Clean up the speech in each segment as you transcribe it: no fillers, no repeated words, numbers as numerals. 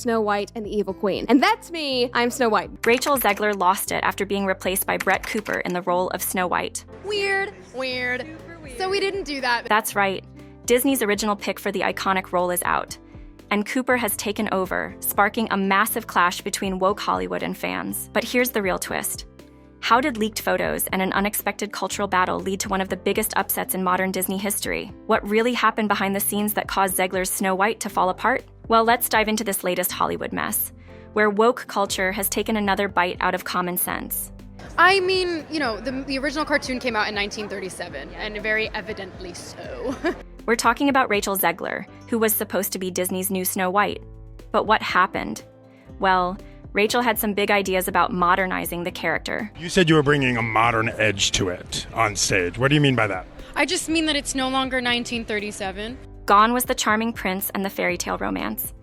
Snow White and the Evil Queen. And that's me, I'm Snow White. Rachel Zegler lost it after being replaced by Brett Cooper in the role of Snow White. Weird. So we didn't do that. That's right. Disney's original pick for the iconic role is out, and Cooper has taken over, sparking a massive clash between woke Hollywood and fans. But here's the real twist. How did leaked photos and an unexpected cultural battle lead to one of the biggest upsets in modern Disney history? What really happened behind the scenes that caused Zegler's Snow White to fall apart? Well, let's dive into this latest Hollywood mess, where woke culture has taken another bite out of common sense. I mean, the original cartoon came out in 1937, and very evidently so. We're talking about Rachel Zegler, who was supposed to be Disney's new Snow White. But what happened? Well, Rachel had some big ideas about modernizing the character. You said you were bringing a modern edge to it on stage. What do you mean by that? I just mean that it's no longer 1937. Gone was the charming prince and the fairy tale romance.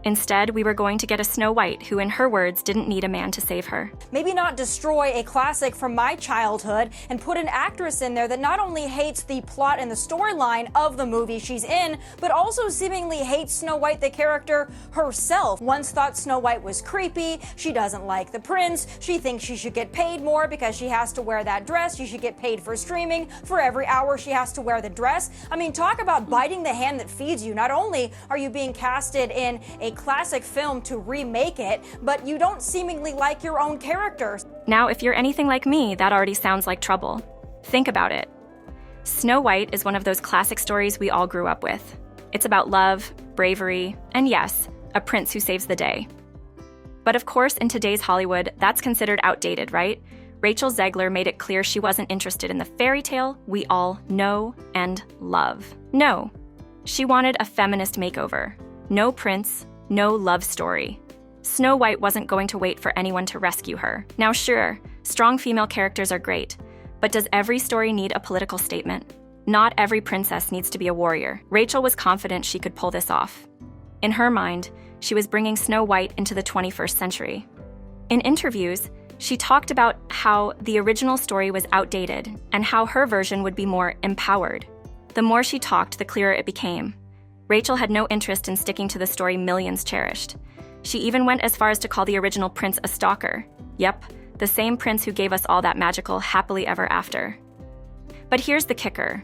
Instead, we were going to get a Snow White who, in her words, didn't need a man to save her. Maybe not destroy a classic from my childhood and put an actress in there that not only hates the plot and the storyline of the movie she's in, but also seemingly hates Snow White, the character herself. Once thought Snow White was creepy, she doesn't like the prince, she thinks she should get paid more because she has to wear that dress, she should get paid for streaming, for every hour she has to wear the dress. I mean, talk about biting the hand that feeds you. Not only are you being casted in a classic film to remake it, but you don't seemingly like your own characters. Now, if you're anything like me, that already sounds like trouble. Think about it. Snow White is one of those classic stories we all grew up with. It's about love, bravery, and yes, a prince who saves the day. But of course, in today's Hollywood, that's considered outdated, right? Rachel Zegler made it clear she wasn't interested in the fairy tale we all know and love. No, she wanted a feminist makeover. No prince, no love story. Snow White wasn't going to wait for anyone to rescue her. Now sure, strong female characters are great, but does every story need a political statement? Not every princess needs to be a warrior. Rachel was confident she could pull this off. In her mind, she was bringing Snow White into the 21st century. In interviews, she talked about how the original story was outdated and how her version would be more empowered. The more she talked, the clearer it became. Rachel had no interest in sticking to the story millions cherished. She even went as far as to call the original prince a stalker. Yep, the same prince who gave us all that magical happily ever after. But here's the kicker.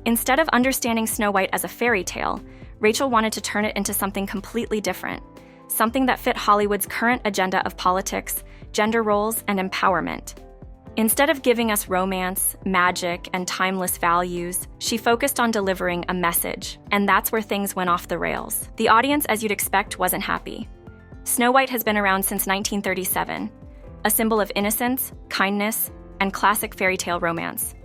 Instead of understanding Snow White as a fairy tale, Rachel wanted to turn it into something completely different, something that fit Hollywood's current agenda of politics, gender roles, and empowerment. Instead of giving us romance, magic, and timeless values, she focused on delivering a message, and that's where things went off the rails. The audience, as you'd expect, wasn't happy. Snow White has been around since 1937, a symbol of innocence, kindness, and classic fairy tale romance.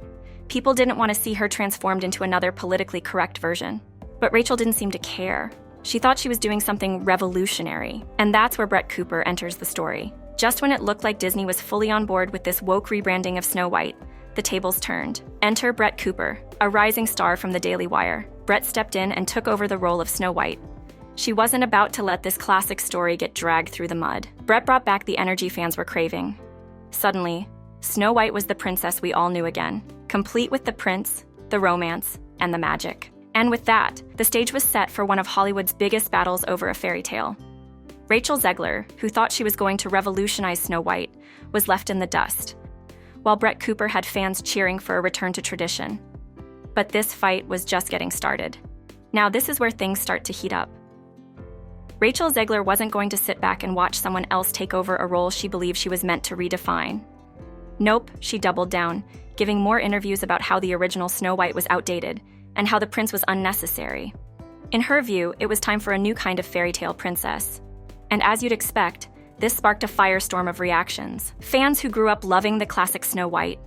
People didn't want to see her transformed into another politically correct version. But Rachel didn't seem to care. She thought she was doing something revolutionary, and that's where Brett Cooper enters the story. Just when it looked like Disney was fully on board with this woke rebranding of Snow White, the tables turned. Enter Brett Cooper, a rising star from the Daily Wire. Brett stepped in and took over the role of Snow White. She wasn't about to let this classic story get dragged through the mud. Brett brought back the energy fans were craving. Suddenly, Snow White was the princess we all knew again, complete with the prince, the romance, and the magic. And with that, the stage was set for one of Hollywood's biggest battles over a fairy tale. Rachel Zegler, who thought she was going to revolutionize Snow White, was left in the dust, while Brett Cooper had fans cheering for a return to tradition. But this fight was just getting started. Now this is where things start to heat up. Rachel Zegler wasn't going to sit back and watch someone else take over a role she believed she was meant to redefine. Nope, she doubled down, giving more interviews about how the original Snow White was outdated and how the prince was unnecessary. In her view, it was time for a new kind of fairy tale princess. And as you'd expect, this sparked a firestorm of reactions. Fans who grew up loving the classic Snow White,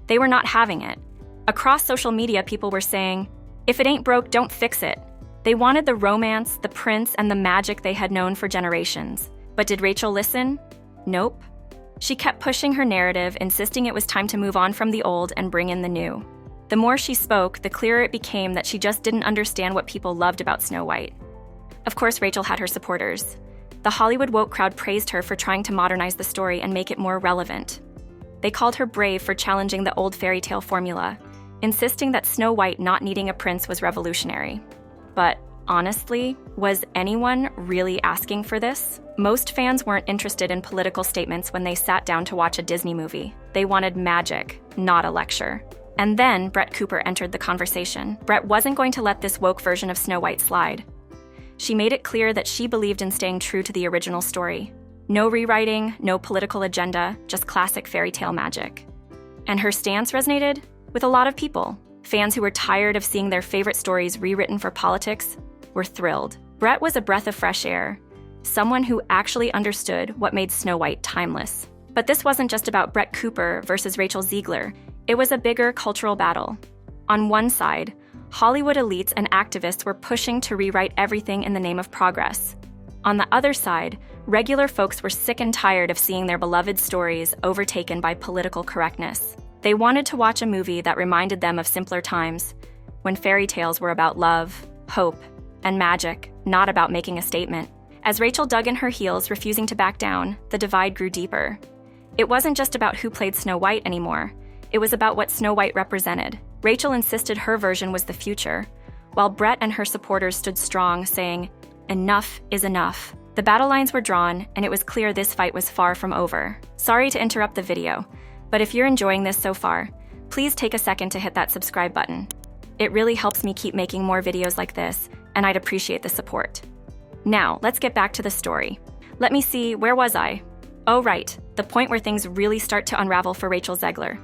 they were not having it. Across social media, people were saying, "If it ain't broke, don't fix it." They wanted the romance, the prince, and the magic they had known for generations. But did Rachel listen? Nope. She kept pushing her narrative, insisting it was time to move on from the old and bring in the new. The more she spoke, the clearer it became that she just didn't understand what people loved about Snow White. Of course, Rachel had her supporters. The Hollywood woke crowd praised her for trying to modernize the story and make it more relevant. They called her brave for challenging the old fairy tale formula, insisting that Snow White not needing a prince was revolutionary. But Honestly, was anyone really asking for this? Most fans weren't interested in political statements when they sat down to watch a Disney movie. They wanted magic, not a lecture. And then Brett Cooper entered the conversation. Brett wasn't going to let this woke version of Snow White slide. She made it clear that she believed in staying true to the original story. No rewriting, no political agenda, just classic fairy tale magic. And her stance resonated with a lot of people. Fans who were tired of seeing their favorite stories rewritten for politics were thrilled. Brett was a breath of fresh air, someone who actually understood what made Snow White timeless. But this wasn't just about Brett Cooper versus Rachel Zegler. It was a bigger cultural battle. On one side, Hollywood elites and activists were pushing to rewrite everything in the name of progress. On the other side, regular folks were sick and tired of seeing their beloved stories overtaken by political correctness. They wanted to watch a movie that reminded them of simpler times, when fairy tales were about love, hope, and magic, not about making a statement. As Rachel dug in her heels, refusing to back down, the divide grew deeper. It wasn't just about who played Snow White anymore. It was about what Snow White represented. Rachel insisted her version was the future, while Brett and her supporters stood strong, saying, "Enough is enough." The battle lines were drawn, and it was clear this fight was far from over. Sorry to interrupt the video, but if you're enjoying this so far, please take a second to hit that subscribe button. It really helps me keep making more videos like this, and I'd appreciate the support. Now, let's get back to the story. Let me see, where was I? Oh right, the point where things really start to unravel for Rachel Zegler.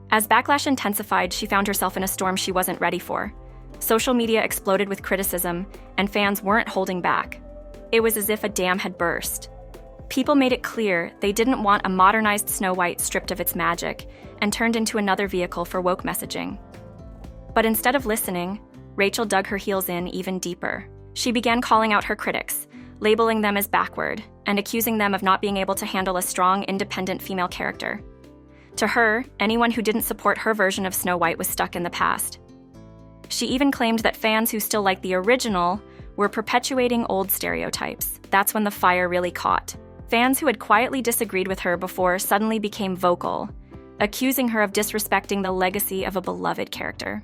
As backlash intensified, she found herself in a storm she wasn't ready for. Social media exploded with criticism, and fans weren't holding back. It was as if a dam had burst. People made it clear they didn't want a modernized Snow White stripped of its magic and turned into another vehicle for woke messaging. But instead of listening, Rachel dug her heels in even deeper. She began calling out her critics, labeling them as backward, and accusing them of not being able to handle a strong, independent female character. To her, anyone who didn't support her version of Snow White was stuck in the past. She even claimed that fans who still liked the original were perpetuating old stereotypes. That's when the fire really caught. Fans who had quietly disagreed with her before suddenly became vocal, accusing her of disrespecting the legacy of a beloved character.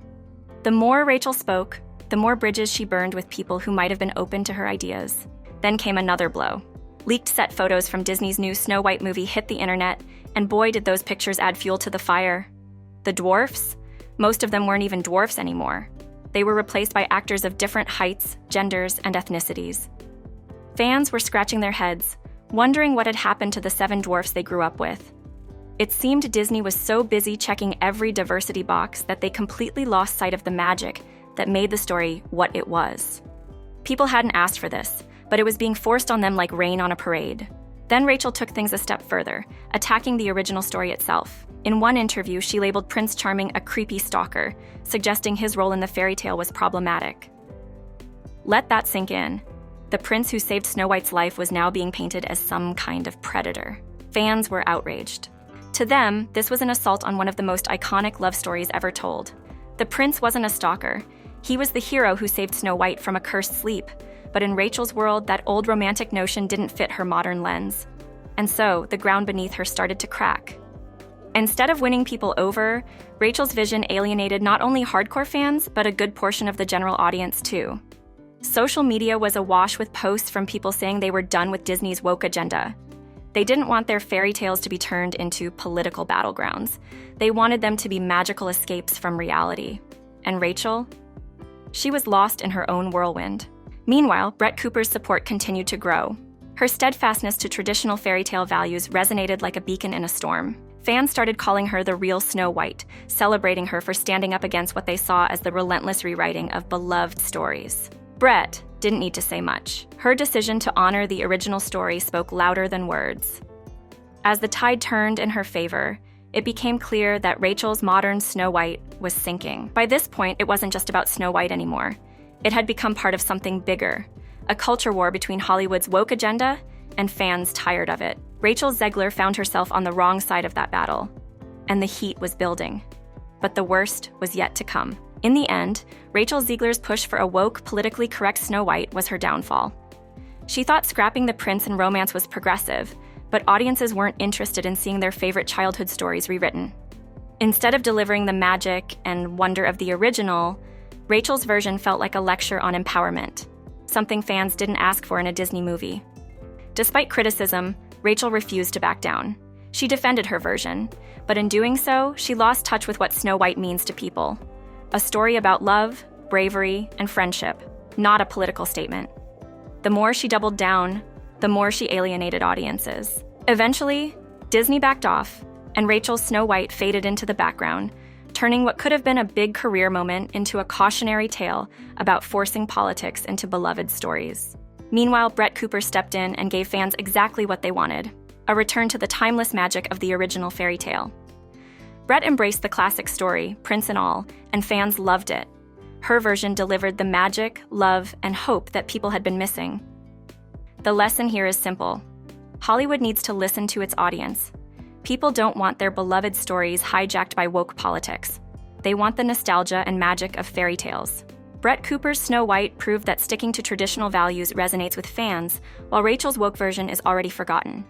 The more Rachel spoke, the more bridges she burned with people who might have been open to her ideas. Then came another blow. Leaked set photos from Disney's new Snow White movie hit the internet, and boy did those pictures add fuel to the fire. The dwarfs? Most of them weren't even dwarfs anymore. They were replaced by actors of different heights, genders, and ethnicities. Fans were scratching their heads, wondering what had happened to the 7 dwarfs they grew up with. It seemed Disney was so busy checking every diversity box that they completely lost sight of the magic that made the story what it was. People hadn't asked for this, but it was being forced on them like rain on a parade. Then Rachel took things a step further, attacking the original story itself. In one interview, she labeled Prince Charming a creepy stalker, suggesting his role in the fairy tale was problematic. Let that sink in. The prince who saved Snow White's life was now being painted as some kind of predator. Fans were outraged. To them, this was an assault on one of the most iconic love stories ever told. The prince wasn't a stalker. He was the hero who saved Snow White from a cursed sleep. But in Rachel's world, that old romantic notion didn't fit her modern lens. And so, the ground beneath her started to crack. Instead of winning people over, Rachel's vision alienated not only hardcore fans, but a good portion of the general audience too. Social media was awash with posts from people saying they were done with Disney's woke agenda. They didn't want their fairy tales to be turned into political battlegrounds. They wanted them to be magical escapes from reality. And Rachel? She was lost in her own whirlwind. Meanwhile, Brett Cooper's support continued to grow. Her steadfastness to traditional fairy tale values resonated like a beacon in a storm. Fans started calling her the real Snow White, celebrating her for standing up against what they saw as the relentless rewriting of beloved stories. Brett didn't need to say much. Her decision to honor the original story spoke louder than words. As the tide turned in her favor, it became clear that Rachel's modern Snow White was sinking. By this point, it wasn't just about Snow White anymore. It had become part of something bigger, a culture war between Hollywood's woke agenda and fans tired of it. Rachel Zegler found herself on the wrong side of that battle, and the heat was building. But the worst was yet to come. In the end, Rachel Zegler's push for a woke, politically correct Snow White was her downfall. She thought scrapping the prince and romance was progressive, but audiences weren't interested in seeing their favorite childhood stories rewritten. Instead of delivering the magic and wonder of the original, Rachel's version felt like a lecture on empowerment. something fans didn't ask for in a Disney movie. Despite criticism, Rachel refused to back down. She defended her version, but in doing so, she lost touch with what Snow White means to people. A story about love, bravery, and friendship, not a political statement. The more she doubled down, the more she alienated audiences. Eventually, Disney backed off, and Rachel's Snow White faded into the background, turning what could have been a big career moment into a cautionary tale about forcing politics into beloved stories. Meanwhile, Brett Cooper stepped in and gave fans exactly what they wanted, a return to the timeless magic of the original fairy tale. Brett embraced the classic story, Prince and all, and fans loved it. Her version delivered the magic, love, and hope that people had been missing. The lesson here is simple. Hollywood needs to listen to its audience. People don't want their beloved stories hijacked by woke politics. They want the nostalgia and magic of fairy tales. Brett Cooper's Snow White proved that sticking to traditional values resonates with fans, while Rachel's woke version is already forgotten.